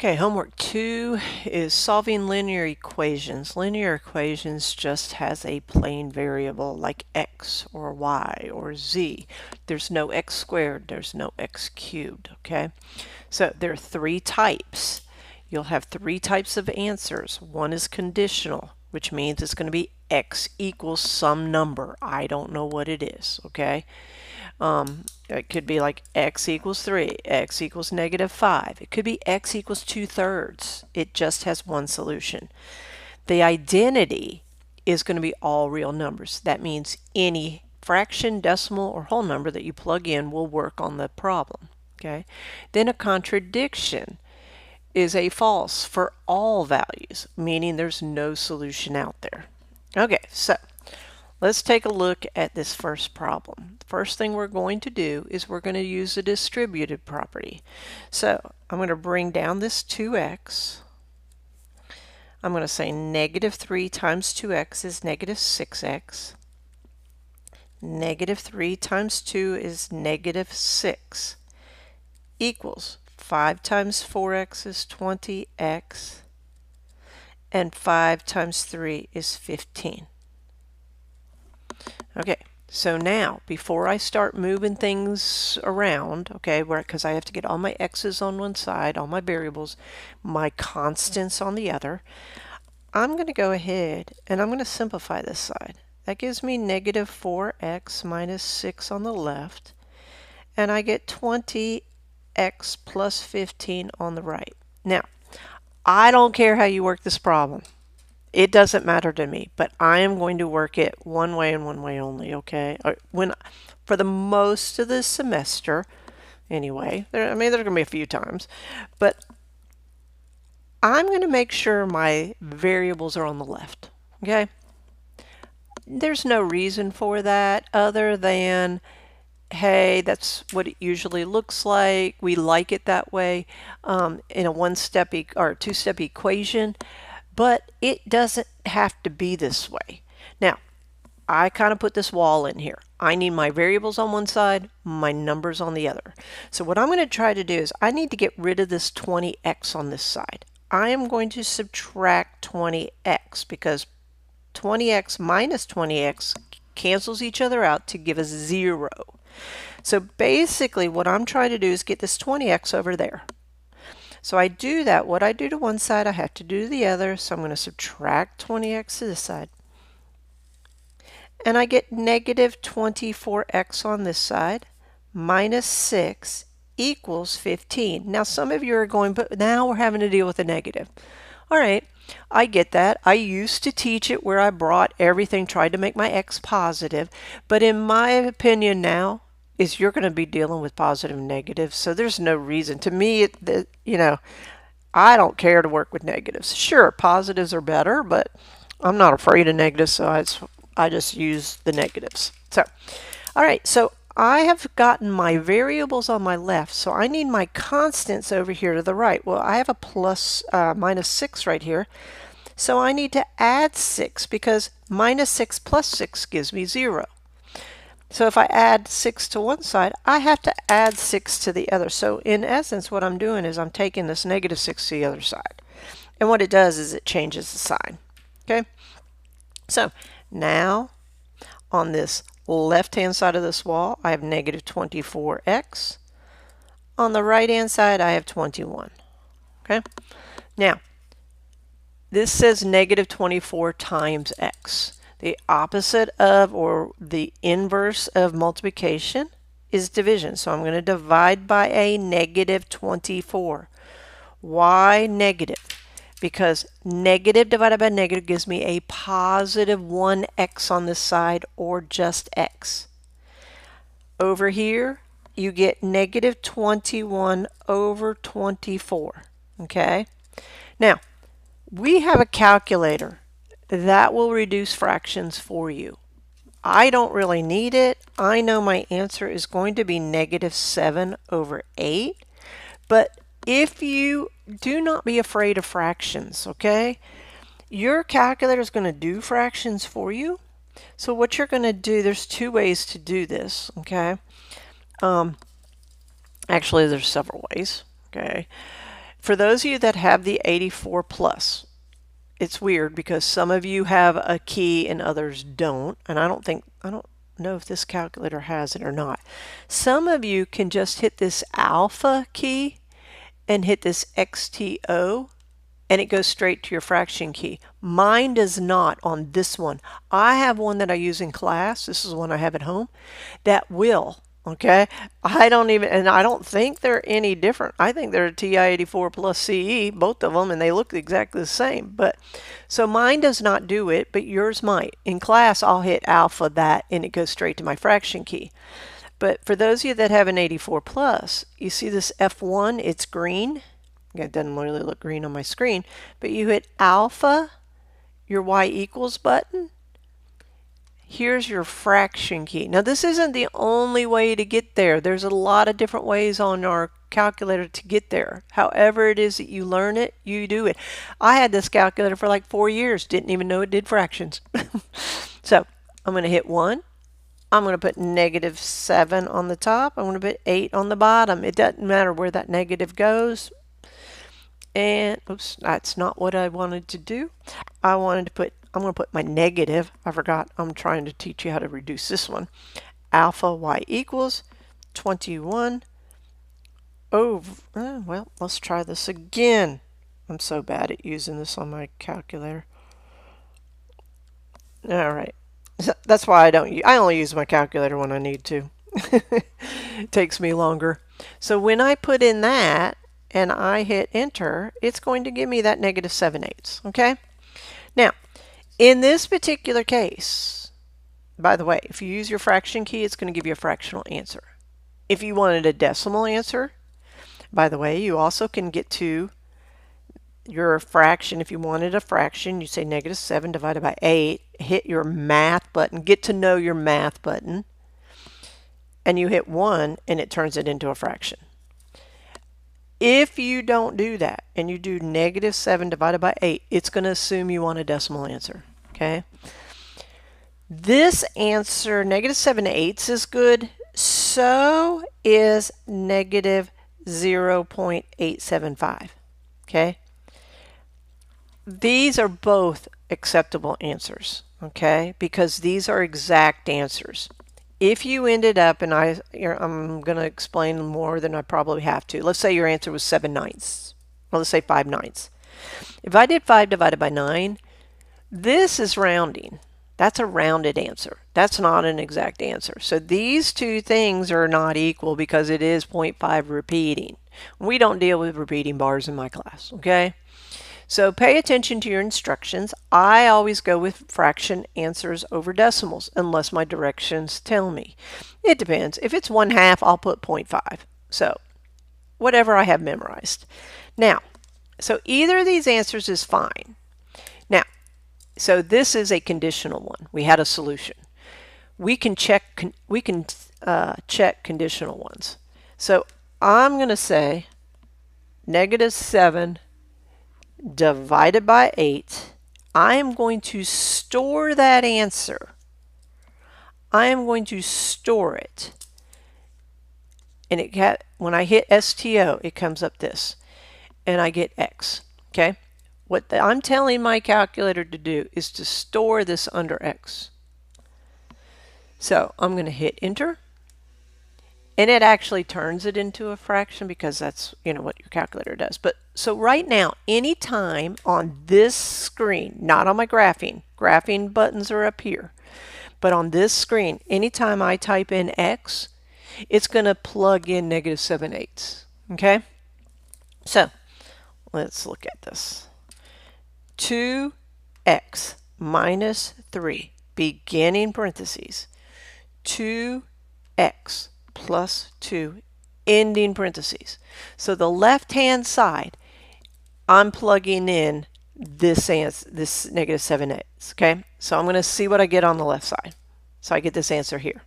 Okay, homework 2 is solving linear equations. Linear equations just has a plain variable like x or y or z. There's no x squared, there's no x cubed, okay? So there are 3 types. You'll have 3 types of answers. One is conditional, which means it's going to be x equals some number. I don't know what it is, okay? It could be like x equals 3, x equals -5. It could be x equals 2/3. It just has one solution. The identity is going to be all real numbers. That means any fraction, decimal, or whole number that you plug in will work on the problem. Okay. Then a contradiction is a false for all values, meaning there's no solution out there. Okay, so let's take a look at this first problem. The first thing we're going to do is we're going to use a distributed property. So I'm going to bring down this 2x. I'm going to say -3 times 2x is -6x. -3 times 2 is -6 equals 5 times 4x is 20x, and 5 times 3 is 15. Okay, so now before I start moving things around, okay, because I have to get all my x's on one side, all my variables, my constants on the other, I'm going to go ahead and I'm going to simplify this side. That gives me -4x minus 6 on the left, and I get 20x plus 15 on the right. Now, I don't care how you work this problem. It doesn't matter to me, but I am going to work it one way and one way only, okay? For the most of the semester, anyway. There's going to be a few times, but I'm going to make sure my variables are on the left, okay? There's no reason for that other than, hey, that's what it usually looks like. We like it that way in a one-step or two-step equation. But it doesn't have to be this way. Now, I kind of put this wall in here. I need my variables on one side, my numbers on the other. So what I'm going to try to do is I need to get rid of this 20x on this side. I am going to subtract 20x because 20x minus 20x cancels each other out to give us 0. So basically what I'm trying to do is get this 20x over there. So I do that. What I do to one side, I have to do to the other. So I'm going to subtract 20x to this side. And I get -24x on this side minus 6 equals 15. Now some of you are going, but now we're having to deal with a negative. All right, I get that. I used to teach it where I brought everything, tried to make my x positive. But in my opinion now, is you're going to be dealing with positive and negatives, so there's no reason. To me, I don't care to work with negatives. Sure, positives are better, but I'm not afraid of negatives, so I just use the negatives. So, all right, so I have gotten my variables on my left, so I need my constants over here to the right. Well, I have a minus 6 right here, so I need to add 6 because minus 6 plus 6 gives me 0. So if I add 6 to one side, I have to add 6 to the other. So in essence, what I'm doing is I'm taking this -6 to the other side. And what it does is it changes the sign. Okay? So now on this left-hand side of this wall, I have -24x. On the right-hand side, I have 21. Okay? Now, this says -24 times x. The opposite of, or the inverse of multiplication is division. So I'm going to divide by a -24. Why negative? Because negative divided by negative gives me a positive 1x on this side, or just x. Over here, you get -21 over 24. Okay? Now, we have a calculator that will reduce fractions for you. I don't really need it. I know my answer is going to be -7 over 8. But if you do not be afraid of fractions, okay? Your calculator is going to do fractions for you. So what you're going to do, there's 2 ways to do this, okay? Actually, there's several ways, okay? For those of you that have the 84 plus, it's weird because some of you have a key and others don't, and I don't know if this calculator has it or not. Some of you can just hit this alpha key and hit this XTO and it goes straight to your fraction key. Mine does not on this one. I have one that I use in class. This is one I have at home that will. Okay, I don't think they're any different. I think they're a TI-84 plus CE, both of them, and they look exactly the same. But so mine does not do it, but yours might. In class, I'll hit alpha that, and it goes straight to my fraction key. But for those of you that have an 84 plus, you see this F1, it's green. It doesn't really look green on my screen, but you hit alpha, your Y equals button. Here's your fraction key. Now this isn't the only way to get there. There's a lot of different ways on our calculator to get there. However it is that you learn it, you do it. I had this calculator for like 4 years, didn't even know it did fractions. So I'm going to hit 1. I'm going to put -7 on the top. I'm going to put 8 on the bottom. It doesn't matter where that negative goes. And oops, that's not what I wanted to do. I'm going to put my negative. I forgot. I'm trying to teach you how to reduce this one. Alpha Y equals 21 over, well, let's try this again. I'm so bad at using this on my calculator. All right. That's why I only use my calculator when I need to. It takes me longer. So when I put in that and I hit enter, it's going to give me that -7/8. Okay? Now, in this particular case, by the way, if you use your fraction key, it's going to give you a fractional answer. If you wanted a decimal answer, by the way, you also can get to your fraction. If you wanted a fraction, you say -7 divided by 8, hit your math button, get to know your math button, and you hit 1 and it turns it into a fraction. If you don't do that and you do -7 divided by 8, it's going to assume you want a decimal answer. Okay? This answer, -7/8 is good. So is -0.875. Okay? These are both acceptable answers. Okay? Because these are exact answers. If you ended up, and I'm going to explain more than I probably have to. Let's say your answer was 7/9. Well, let's say 5/9. If I did 5 divided by 9, this is rounding. That's a rounded answer. That's not an exact answer. So these two things are not equal because it is 0.5 repeating. We don't deal with repeating bars in my class, okay? So pay attention to your instructions. I always go with fraction answers over decimals unless my directions tell me. It depends. If it's 1/2, I'll put 0.5. So whatever I have memorized. Now, so either of these answers is fine. Now, so this is a conditional one. We had a solution. We can check conditional ones. So I'm going to say -7 divided by 8. I am going to store that answer. I am going to store it. And when I hit STO, it comes up this. And I get X. Okay? What I'm telling my calculator to do is to store this under X. So I'm going to hit enter. And it actually turns it into a fraction because that's, what your calculator does. But so right now, anytime on this screen, not on my graphing buttons are up here, but on this screen, anytime I type in X, it's going to plug in -7/8. Okay? So let's look at this. 2x minus 3, beginning parentheses, 2x plus 2, ending parentheses. So the left-hand side, I'm plugging in this -7/8. Okay? So I'm going to see what I get on the left side. So I get this answer here.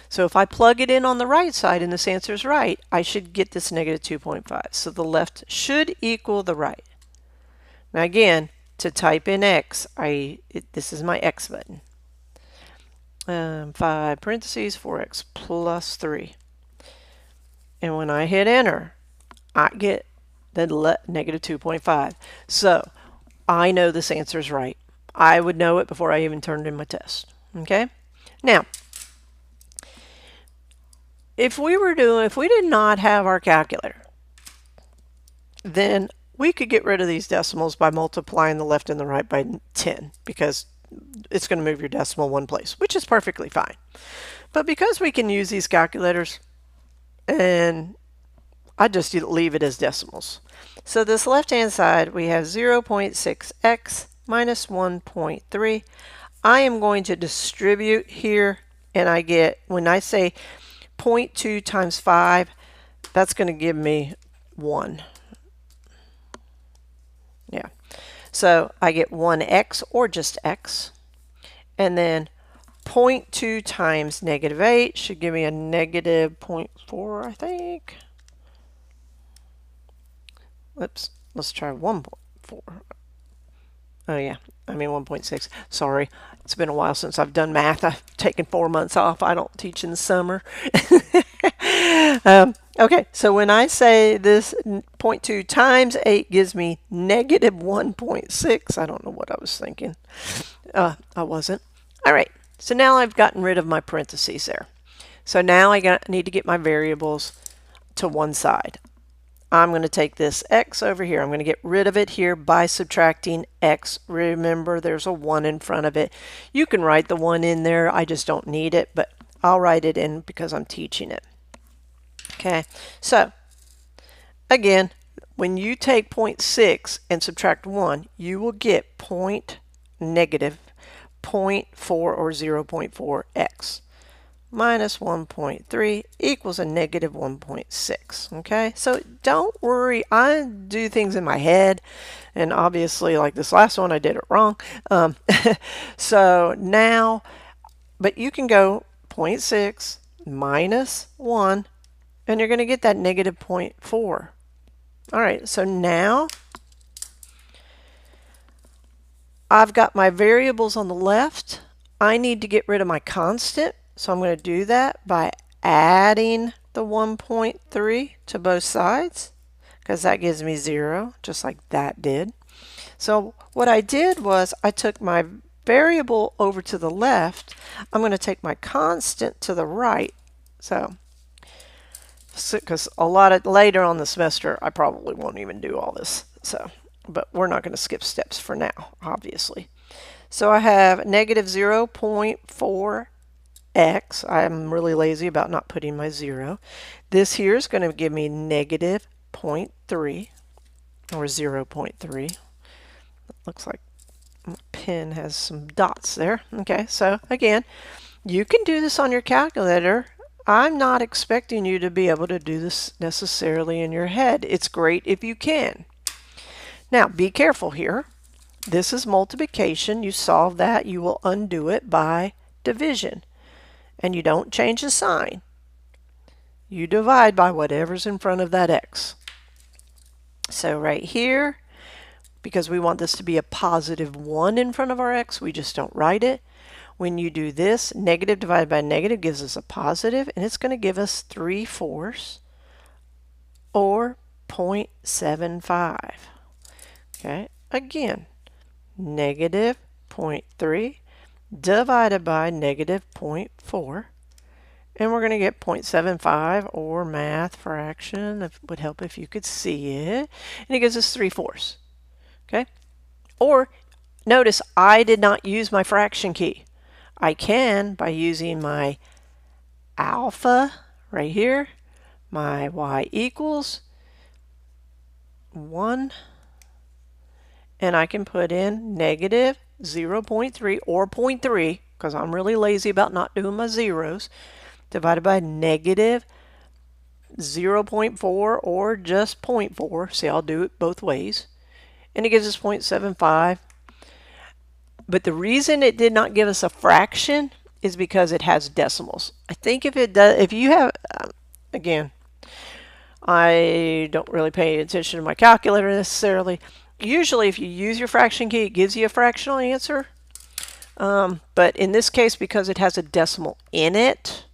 So if I plug it in on the right side and this answer is right, I should get this -2.5. So the left should equal the right. Now again, to type in X, this is my X button. 5 parentheses, 4x plus 3. And when I hit enter, I get then negative 2.5. So I know this answer is right. I would know it before I even turned in my test. Okay? Now, if we did not have our calculator, then we could get rid of these decimals by multiplying the left and the right by 10, because it's going to move your decimal one place, which is perfectly fine. But because we can use these calculators, and I just leave it as decimals. So this left-hand side, we have 0.6x minus 1.3. I am going to distribute here, and I get, when I say 0.2 times 5, that's going to give me 1. Yeah. So I get 1x, or just x. And then 0.2 times negative 8 should give me a negative 0.4, I think. Oops, let's try 1.4. Oh yeah, I mean 1.6. Sorry, it's been a while since I've done math. I've taken 4 months off. I don't teach in the summer. Okay, so when I say this 0.2 times 8 gives me negative 1.6, I don't know what I was thinking. I wasn't. All right, so now I've gotten rid of my parentheses there. So now I need to get my variables to one side. I'm going to take this x over here. I'm going to get rid of it here by subtracting x. Remember, there's a 1 in front of it. You can write the 1 in there. I just don't need it, but I'll write it in because I'm teaching it. Okay, so again, when you take 0.6 and subtract 1, you will get negative 0.4 or 0.4x. Minus 1.3 equals a negative 1.6. Okay, so don't worry. I do things in my head, and obviously, like this last one, I did it wrong. So now, but you can go 0.6 minus 1, and you're going to get that negative 0.4. All right, so now I've got my variables on the left. I need to get rid of my constant. So I'm going to do that by adding the 1.3 to both sides, because that gives me 0, just like that did. So what I did was I took my variable over to the left. I'm going to take my constant to the right. So because later on the semester, I probably won't even do all this. So, but we're not going to skip steps for now, obviously. So I have negative 0.4 x. I'm really lazy about not putting my 0. This here is going to give me negative 0.3 or 0.3. Looks like my pen has some dots there. Okay, so again, you can do this on your calculator. I'm not expecting you to be able to do this necessarily in your head. It's great if you can. Now, be careful here. This is multiplication. You solve that. You will undo it by division. And you don't change the sign. You divide by whatever's in front of that x. So right here, because we want this to be a positive 1 in front of our x, we just don't write it. When you do this, negative divided by negative gives us a positive, and it's going to give us 3/4 or 0.75. Okay, again, negative 0.3 divided by negative 0.4, and we're going to get 0.75, or math fraction. It would help if you could see it, and it gives us 3/4. Okay, or notice I did not use my fraction key. I can by using my alpha right here, my y equals 1, and I can put in negative 0.3 or 0.3, because I'm really lazy about not doing my zeros, divided by negative 0.4 or just 0.4. See, I'll do it both ways. And it gives us 0.75. But the reason it did not give us a fraction is because it has decimals. I think if it does, if you have, again, I don't really pay attention to my calculator necessarily. Usually if you use your fraction key, it gives you a fractional answer. But in this case, because it has a decimal in it,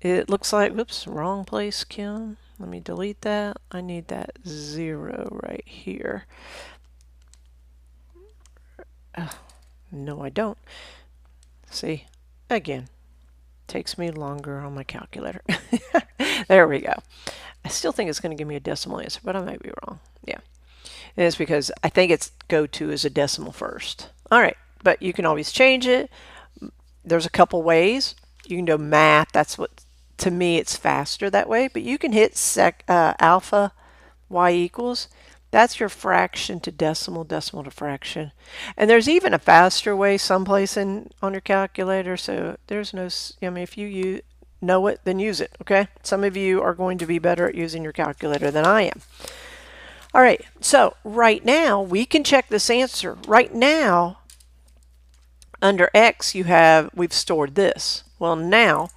It looks like, whoops, wrong place, Kim. Let me delete that. I need that 0 right here. No, I don't. See, again, takes me longer on my calculator. There we go. I still think it's going to give me a decimal answer, but I might be wrong. Yeah. And it's because I think it's go to as a decimal first. All right, but you can always change it. There's a couple ways. You can do math. That's what, to me, it's faster that way. But you can hit alpha y equals. That's your fraction to decimal, decimal to fraction. And there's even a faster way someplace on your calculator. So there's no, I mean, if you know it, then use it, okay? Some of you are going to be better at using your calculator than I am. All right, so right now we can check this answer. Right now, under X, we've stored this. Well, now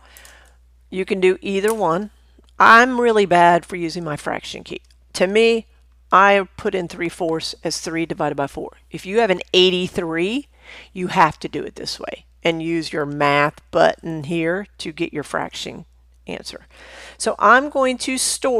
you can do either one. I'm really bad for using my fraction key. To me, I put in 3/4 as 3 divided by 4. If you have an 83, you have to do it this way and use your math button here to get your fraction answer. So I'm going to store